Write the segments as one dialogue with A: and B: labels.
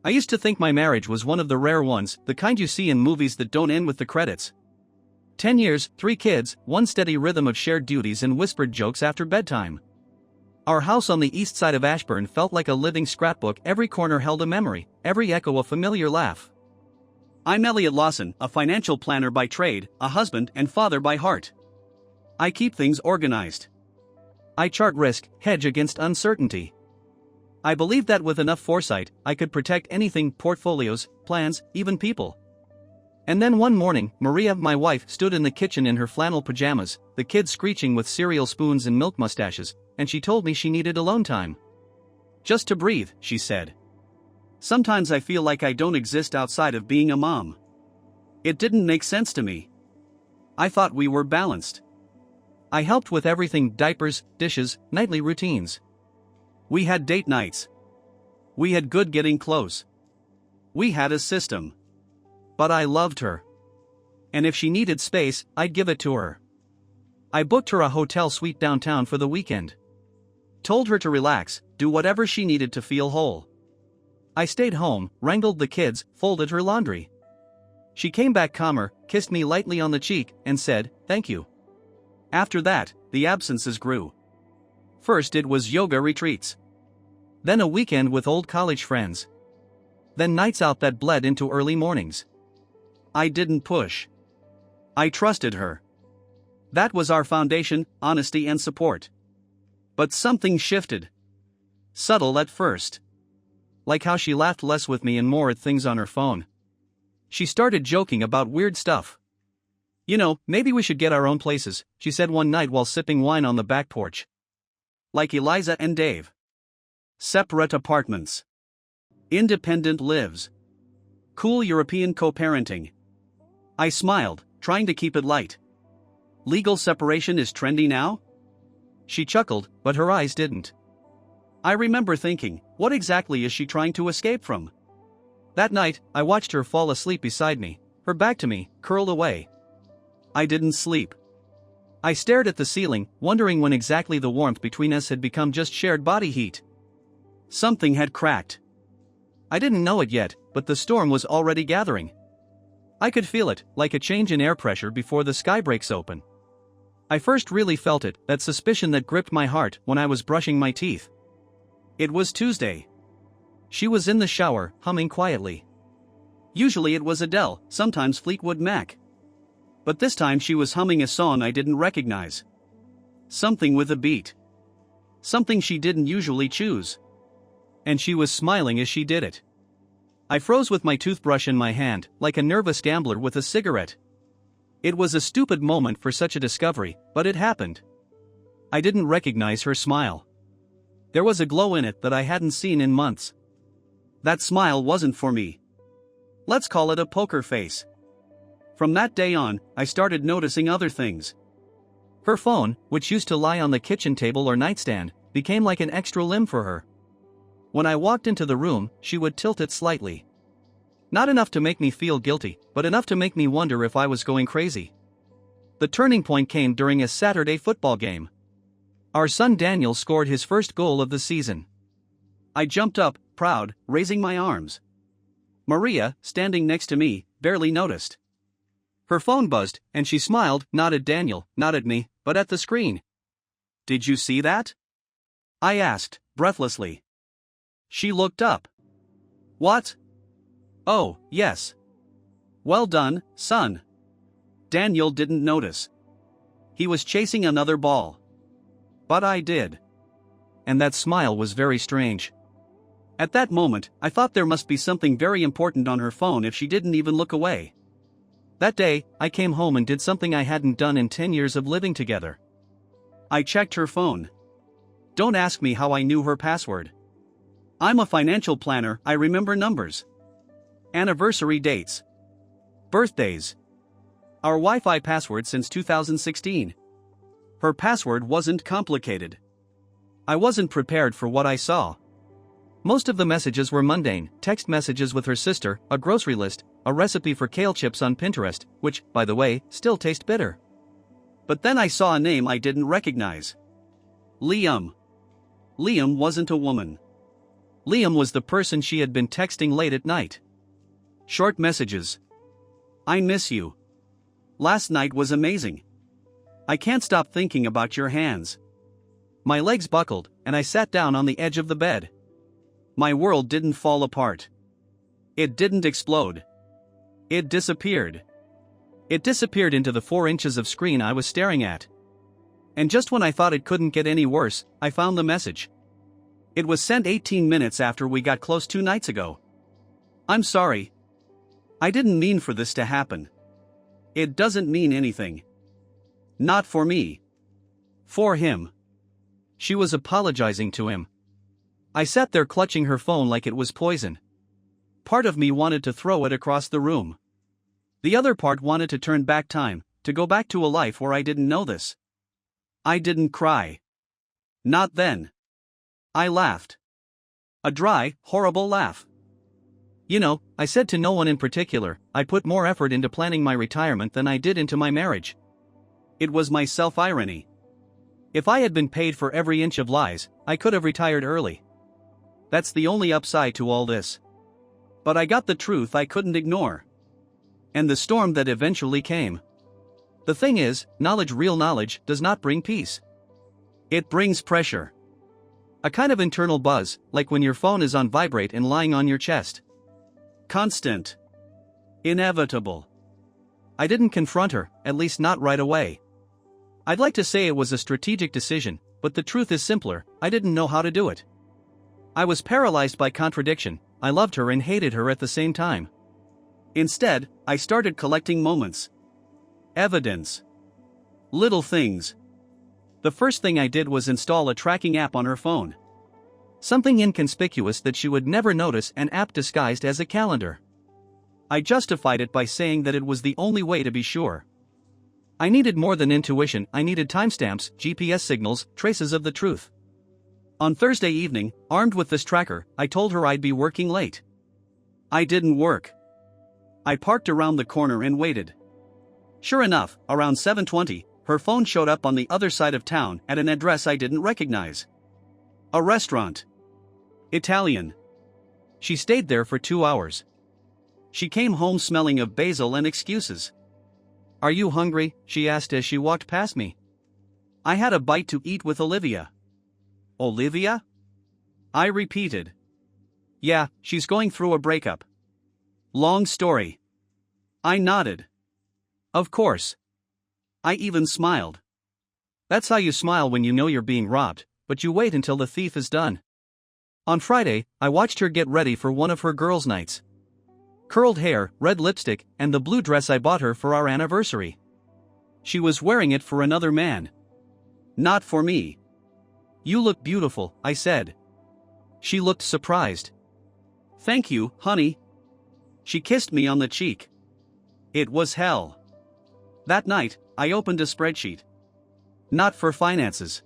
A: I used to think my marriage was one of the rare ones, the kind you see in movies that don't end with the credits. 10 years, 3 kids, one steady rhythm of shared duties and whispered jokes after bedtime. Our house on the east side of Ashburn felt like a living scrapbook. Every corner held a memory, every echo a familiar laugh. I'm Elliot Lawson, a financial planner by trade, a husband and father by heart. I keep things organized. I chart risk, hedge against uncertainty. I believe that with enough foresight, I could protect anything: portfolios, plans, even people. And then one morning, Maria, my wife, stood in the kitchen in her flannel pajamas, the kids screeching with cereal spoons and milk mustaches, and she told me she needed alone time. Just to breathe, she said. Sometimes I feel like I don't exist outside of being a mom. It didn't make sense to me. I thought we were balanced. I helped with everything: diapers, dishes, nightly routines. We had date nights. We had good getting close. We had a system. But I loved her. And if she needed space, I'd give it to her. I booked her a hotel suite downtown for the weekend. Told her to relax, do whatever she needed to feel whole. I stayed home, wrangled the kids, folded her laundry. She came back calmer, kissed me lightly on the cheek, and said, "Thank you." After that, the absences grew. First it was yoga retreats. Then a weekend with old college friends. Then nights out that bled into early mornings. I didn't push. I trusted her. That was our foundation: honesty and support. But something shifted. Subtle at first. Like how she laughed less with me and more at things on her phone. She started joking about weird stuff. "You know, maybe we should get our own places," she said one night while sipping wine on the back porch. Like Eliza and Dave. Separate apartments. Independent lives. Cool European co-parenting. I smiled, trying to keep it light. Legal separation is trendy now? She chuckled, but her eyes didn't. I remember thinking, what exactly is she trying to escape from? That night, I watched her fall asleep beside me, her back to me, curled away. I didn't sleep. I stared at the ceiling, wondering when exactly the warmth between us had become just shared body heat. Something had cracked. I didn't know it yet, but the storm was already gathering. I could feel it, like a change in air pressure before the sky breaks open. I first really felt it, that suspicion that gripped my heart, when I was brushing my teeth. It was Tuesday. She was in the shower, humming quietly. Usually it was Adele, sometimes Fleetwood Mac. But this time she was humming a song I didn't recognize. Something with a beat. Something she didn't usually choose. And she was smiling as she did it. I froze with my toothbrush in my hand, like a nervous gambler with a cigarette. It was a stupid moment for such a discovery, but it happened. I didn't recognize her smile. There was a glow in it that I hadn't seen in months. That smile wasn't for me. Let's call it a poker face. From that day on, I started noticing other things. Her phone, which used to lie on the kitchen table or nightstand, became like an extra limb for her. When I walked into the room, she would tilt it slightly. Not enough to make me feel guilty, but enough to make me wonder if I was going crazy. The turning point came during a Saturday football game. Our son Daniel scored his first goal of the season. I jumped up, proud, raising my arms. Maria, standing next to me, barely noticed. Her phone buzzed, and she smiled, not at Daniel, not at me, but at the screen. "Did you see that?" I asked, breathlessly. She looked up. "What?" "Oh, yes. Well done, son." Daniel didn't notice. He was chasing another ball. But I did. And that smile was very strange. At that moment, I thought there must be something very important on her phone if she didn't even look away. That day, I came home and did something I hadn't done in 10 years of living together. I checked her phone. Don't ask me how I knew her password. I'm a financial planner, I remember numbers. Anniversary dates. Birthdays. Our Wi-Fi password since 2016. Her password wasn't complicated. I wasn't prepared for what I saw. Most of the messages were mundane: text messages with her sister, a grocery list, a recipe for kale chips on Pinterest, which, by the way, still taste bitter. But then I saw a name I didn't recognize. Liam. Liam wasn't a woman. Liam was the person she had been texting late at night. Short messages. I miss you. Last night was amazing. I can't stop thinking about your hands. My legs buckled, and I sat down on the edge of the bed. My world didn't fall apart. It didn't explode. It disappeared. It disappeared into the 4 inches of screen I was staring at. And just when I thought it couldn't get any worse, I found the message. It was sent 18 minutes after we got close 2 nights ago. I'm sorry. I didn't mean for this to happen. It doesn't mean anything. Not for me. For him. She was apologizing to him. I sat there clutching her phone like it was poison. Part of me wanted to throw it across the room. The other part wanted to turn back time, to go back to a life where I didn't know this. I didn't cry. Not then. I laughed. A dry, horrible laugh. You know, I said to no one in particular, I put more effort into planning my retirement than I did into my marriage. It was my self-irony. If I had been paid for every inch of lies, I could have retired early. That's the only upside to all this. But I got the truth I couldn't ignore. And the storm that eventually came. The thing is, real knowledge, does not bring peace. It brings pressure. A kind of internal buzz, like when your phone is on vibrate and lying on your chest. Constant. Inevitable. I didn't confront her, at least not right away. I'd like to say it was a strategic decision, but the truth is simpler, I didn't know how to do it. I was paralyzed by contradiction, I loved her and hated her at the same time. Instead, I started collecting moments. Evidence. Little things. The first thing I did was install a tracking app on her phone. Something inconspicuous that she would never notice, an app disguised as a calendar. I justified it by saying that it was the only way to be sure. I needed more than intuition, I needed timestamps, GPS signals, traces of the truth. On Thursday evening, armed with this tracker, I told her I'd be working late. I didn't work. I parked around the corner and waited. Sure enough, around 7:20, her phone showed up on the other side of town at an address I didn't recognize. A restaurant. Italian. She stayed there for 2 hours. She came home smelling of basil and excuses. Are you hungry? She asked as she walked past me. I had a bite to eat with Olivia. Olivia? I repeated. Yeah, she's going through a breakup. Long story. I nodded. Of course. I even smiled. That's how you smile when you know you're being robbed, but you wait until the thief is done. On Friday, I watched her get ready for one of her girls' nights. Curled hair, red lipstick, and the blue dress I bought her for our anniversary. She was wearing it for another man. Not for me. You look beautiful, I said. She looked surprised. Thank you, honey. She kissed me on the cheek. It was hell. That night, I opened a spreadsheet. Not for finances.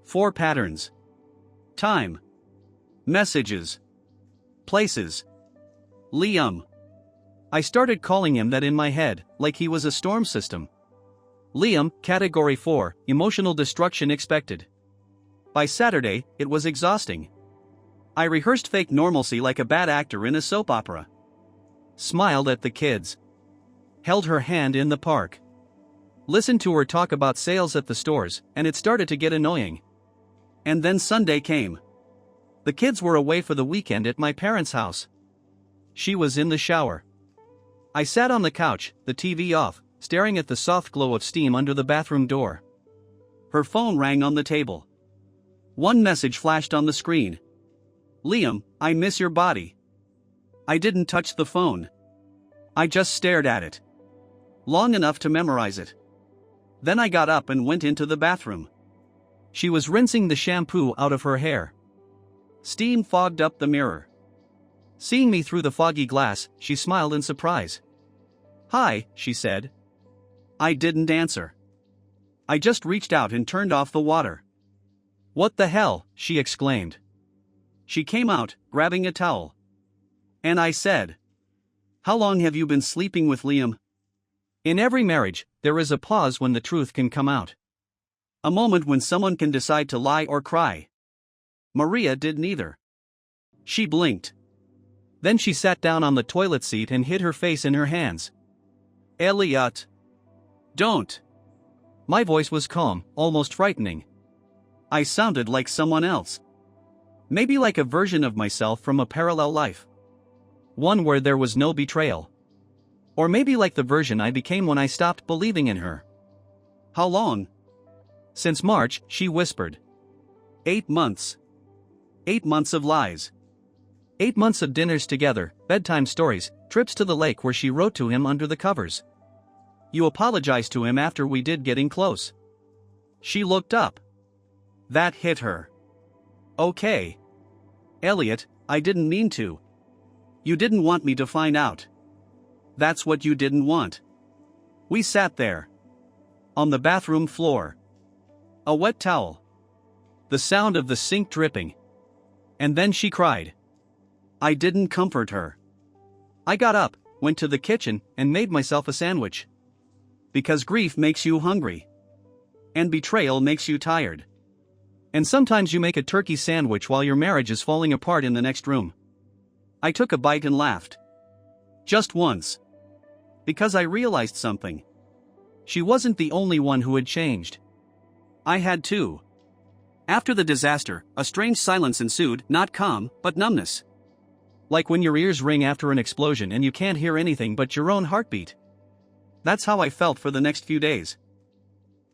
A: For patterns. Time. Messages. Places. Liam. I started calling him that in my head, like he was a storm system. Liam, Category 4, emotional destruction expected. By Saturday, it was exhausting. I rehearsed fake normalcy like a bad actor in a soap opera. Smiled at the kids. Held her hand in the park. Listened to her talk about sales at the stores, and it started to get annoying. And then Sunday came. The kids were away for the weekend at my parents' house. She was in the shower. I sat on the couch, the TV off, staring at the soft glow of steam under the bathroom door. Her phone rang on the table. One message flashed on the screen. Liam, I miss your body. I didn't touch the phone. I just stared at it. Long enough to memorize it. Then I got up and went into the bathroom. She was rinsing the shampoo out of her hair. Steam fogged up the mirror. Seeing me through the foggy glass, she smiled in surprise. Hi, she said. I didn't answer. I just reached out and turned off the water. What the hell, she exclaimed. She came out, grabbing a towel. And I said, how long have you been sleeping with Liam? In every marriage, there is a pause when the truth can come out. A moment when someone can decide to lie or cry. Maria did neither. She blinked. Then she sat down on the toilet seat and hid her face in her hands. Elliot. Don't. My voice was calm, almost frightening. I sounded like someone else. Maybe like a version of myself from a parallel life. One where there was no betrayal. Or maybe like the version I became when I stopped believing in her. How long? Since March, she whispered. 8 months. 8 months of lies. 8 months of dinners together, bedtime stories, trips to the lake where she wrote to him under the covers. You apologized to him after we did getting close. She looked up. That hit her. Okay. Elliot, I didn't mean to. You didn't want me to find out. That's what you didn't want. We sat there. On the bathroom floor. A wet towel. The sound of the sink dripping. And then she cried. I didn't comfort her. I got up, went to the kitchen, and made myself a sandwich. Because grief makes you hungry. And betrayal makes you tired. And sometimes you make a turkey sandwich while your marriage is falling apart in the next room. I took a bite and laughed. Just once. Because I realized something. She wasn't the only one who had changed. I had too. After the disaster, a strange silence ensued, not calm, but numbness. Like when your ears ring after an explosion and you can't hear anything but your own heartbeat. That's how I felt for the next few days.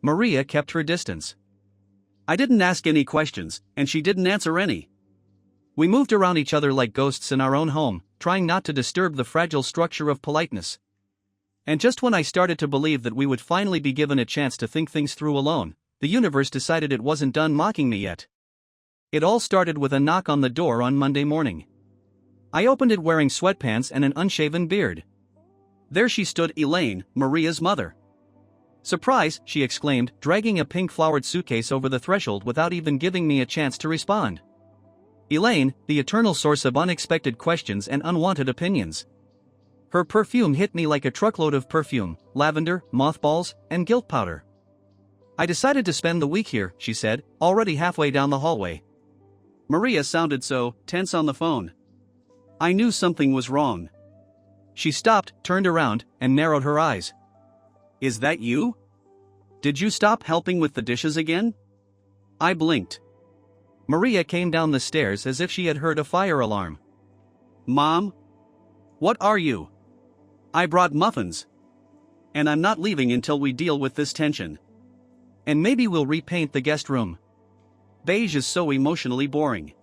A: Maria kept her distance. I didn't ask any questions, and she didn't answer any. We moved around each other like ghosts in our own home, trying not to disturb the fragile structure of politeness. And just when I started to believe that we would finally be given a chance to think things through alone, the universe decided it wasn't done mocking me yet. It all started with a knock on the door on Monday morning. I opened it wearing sweatpants and an unshaven beard. There she stood, Elaine, Maria's mother. Surprise, she exclaimed, dragging a pink-flowered suitcase over the threshold without even giving me a chance to respond. Elaine, the eternal source of unexpected questions and unwanted opinions. Her perfume hit me like a truckload of perfume, lavender, mothballs, and guilt powder. I decided to spend the week here, she said, already halfway down the hallway. Maria sounded so tense on the phone. I knew something was wrong. She stopped, turned around, and narrowed her eyes. Is that you? Did you stop helping with the dishes again? I blinked. Maria came down the stairs as if she had heard a fire alarm. Mom? What are you? I brought muffins. And I'm not leaving until we deal with this tension. And maybe we'll repaint the guest room. Beige is so emotionally boring.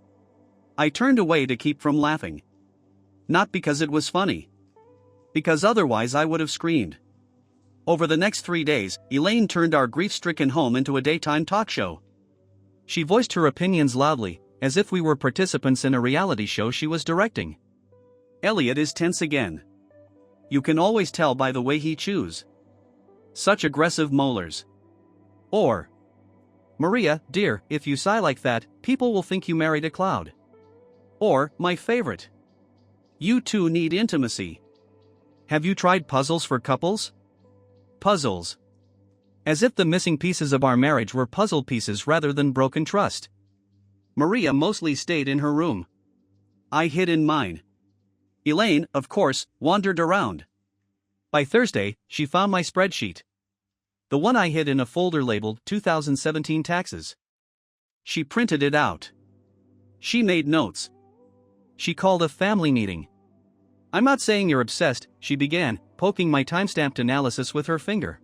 A: I turned away to keep from laughing. Not because it was funny. Because otherwise I would have screamed. Over the next 3 days, Elaine turned our grief-stricken home into a daytime talk show. She voiced her opinions loudly, as if we were participants in a reality show she was directing. Elliot is tense again. You can always tell by the way he chews. Such aggressive molars. Or, Maria, dear, if you sigh like that, people will think you married a cloud. Or, my favorite. You two need intimacy. Have you tried puzzles for couples? Puzzles. As if the missing pieces of our marriage were puzzle pieces rather than broken trust. Maria mostly stayed in her room. I hid in mine. Elaine, of course, wandered around. By Thursday, she found my spreadsheet. The one I hid in a folder labeled 2017 taxes. She printed it out. She made notes. She called a family meeting. I'm not saying you're obsessed, she began, poking my time-stamped analysis with her finger.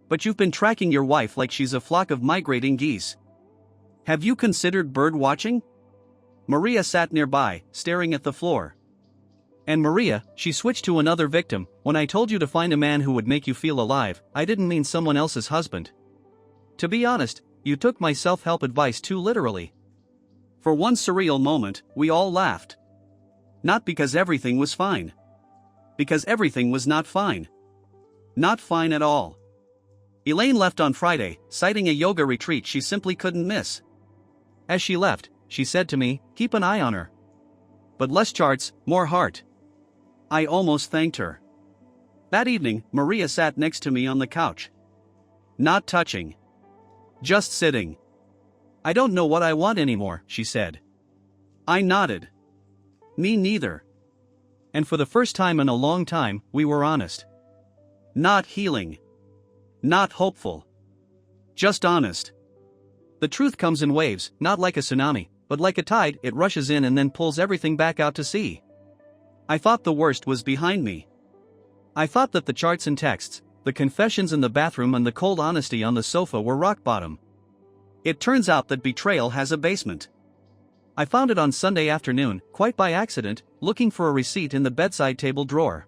A: But you've been tracking your wife like she's a flock of migrating geese. Have you considered bird watching? Maria sat nearby, staring at the floor. And Maria, she switched to another victim. When I told you to find a man who would make you feel alive, I didn't mean someone else's husband. To be honest, you took my self-help advice too literally. For one surreal moment, we all laughed. Not because everything was fine. Because everything was not fine. Not fine at all. Elaine left on Friday, citing a yoga retreat she simply couldn't miss. As she left, she said to me, keep an eye on her. But less charts, more heart. I almost thanked her. That evening, Maria sat next to me on the couch. Not touching. Just sitting. I don't know what I want anymore, she said. I nodded. Me neither. And for the first time in a long time, we were honest. Not healing. Not hopeful. Just honest. The truth comes in waves, not like a tsunami, but like a tide. It rushes in and then pulls everything back out to sea. I thought the worst was behind me. I thought that the charts and texts, the confessions in the bathroom and the cold honesty on the sofa were rock bottom. It turns out that betrayal has a basement. I found it on Sunday afternoon, quite by accident, looking for a receipt in the bedside table drawer.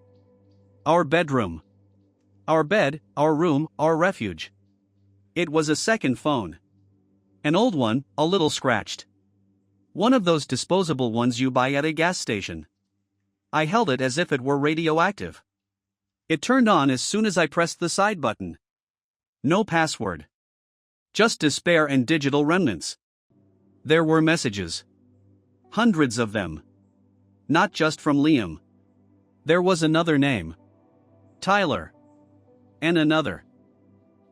A: Our bedroom. Our bed, our room, our refuge. It was a second phone. An old one, a little scratched. One of those disposable ones you buy at a gas station. I held it as if it were radioactive. It turned on as soon as I pressed the side button. No password. Just despair and digital remnants. There were messages. Hundreds of them. Not just from Liam. There was another name. Tyler. And another.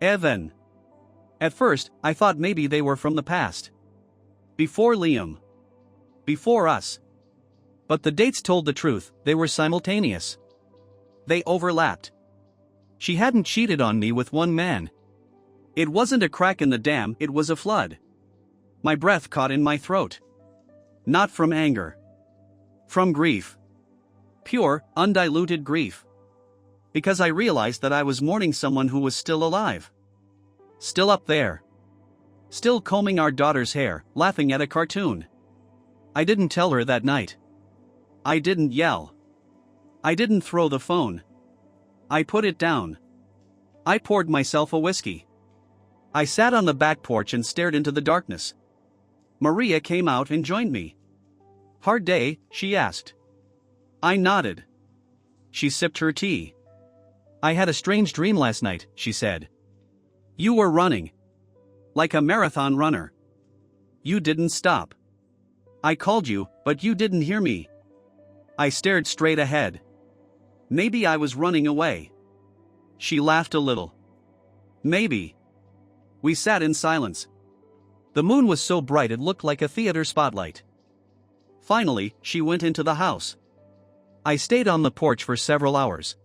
A: Evan. At first, I thought maybe they were from the past. Before Liam. Before us. But the dates told the truth, they were simultaneous. They overlapped. She hadn't cheated on me with one man. It wasn't a crack in the dam, it was a flood. My breath caught in my throat. Not from anger. From grief. Pure, undiluted grief. Because I realized that I was mourning someone who was still alive. Still up there. Still combing our daughter's hair, laughing at a cartoon. I didn't tell her that night. I didn't yell. I didn't throw the phone. I put it down. I poured myself a whiskey. I sat on the back porch and stared into the darkness. Maria came out and joined me. Hard day, she asked. I nodded. She sipped her tea. I had a strange dream last night, she said. You were running. Like a marathon runner. You didn't stop. I called you, but you didn't hear me. I stared straight ahead. Maybe I was running away. She laughed a little. Maybe. We sat in silence. The moon was so bright it looked like a theater spotlight. Finally, she went into the house. I stayed on the porch for several hours.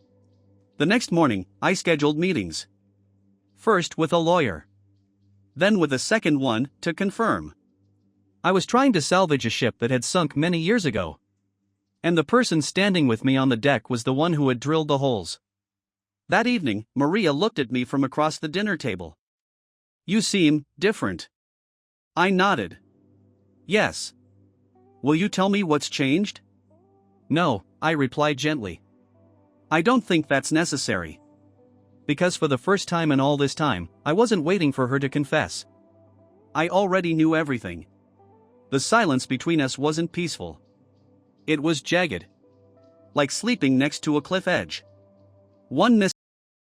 A: The next morning, I scheduled meetings. First with a lawyer. Then with a second one, to confirm. I was trying to salvage a ship that had sunk many years ago. And the person standing with me on the deck was the one who had drilled the holes. That evening, Maria looked at me from across the dinner table. You seem different. I nodded. Yes. Will you tell me what's changed? No, I replied gently. I don't think that's necessary. Because for the first time in all this time, I wasn't waiting for her to confess. I already knew everything. The silence between us wasn't peaceful. It was jagged. Like sleeping next to a cliff edge. One missed